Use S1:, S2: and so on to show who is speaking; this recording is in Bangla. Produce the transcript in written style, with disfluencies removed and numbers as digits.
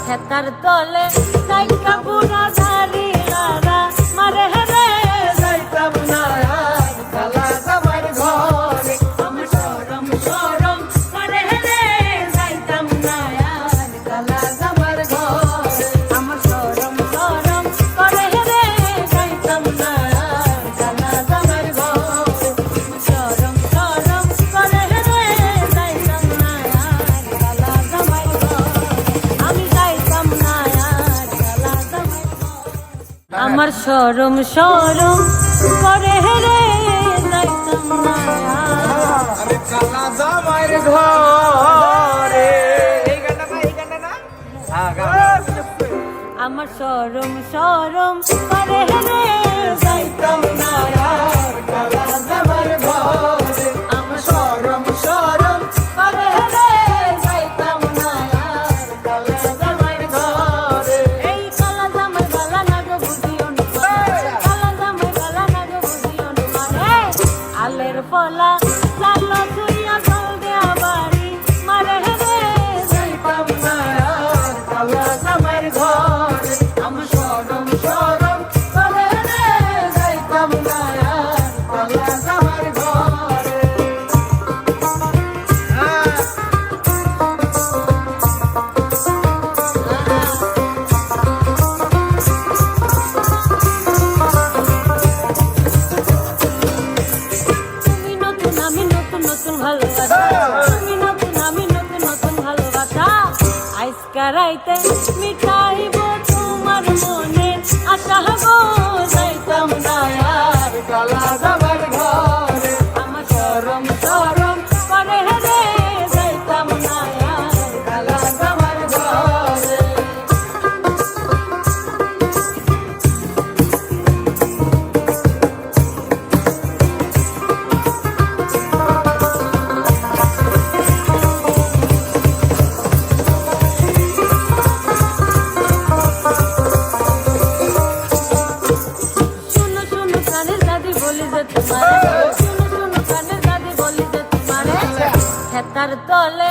S1: খেতার তলে যাইতা বুড়া ধারি লারা মারে রে যাইতাম না আর কালা জামার ঘরে আমার শরম শরম করে রে যাইতাম না আর কালা জামার ঘরে আমার শরম শরম করে রে যাইতাম না আর কালা জামার ঘরে শরম শরম করে রে যাইতাম না আর কালা জামার ঘরে আমি যাইতাম না আর কালা জামার ঘরে আমার শরম শরম করে রে যাইতাম না আর
S2: কালা জামাইর ঘরে এই গানটা না
S1: আমার শরম শরম করে রে যাইতাম না আর কালা জামার ঘরে আমার শরম শরম করে রে যাইতাম না আর কালা জামার ঘরে এই কালা জামার গলা না গো বুঝিও না কালা জামার গলা না গো বুঝিও না আলের পলা লালো তুইয়া জল দেয়া বাড়ি মারে রে যাইতাম না আর কালা জামার ঘরে আমার শরম শরম করে রে যাইতাম না আর কালা জামার ঘরে তুমি নতুন আমি নতুন নতুন ভালোবাসা তুমি নতুন আমি নতুন নতুন ভালোবাসা আজকা রাইতে মিটাইব তোমার মনে আশা গো যাইতাম না আর কালা জামার ঘরে আমার শরম শরম করে রে যাইতাম না আর কালা জামার ঘরে শুনো শুনো কানের দাদি বলি যে তোমারে শুনো শুনো কানের দাদি বলি যে তোমারে খেতার তলে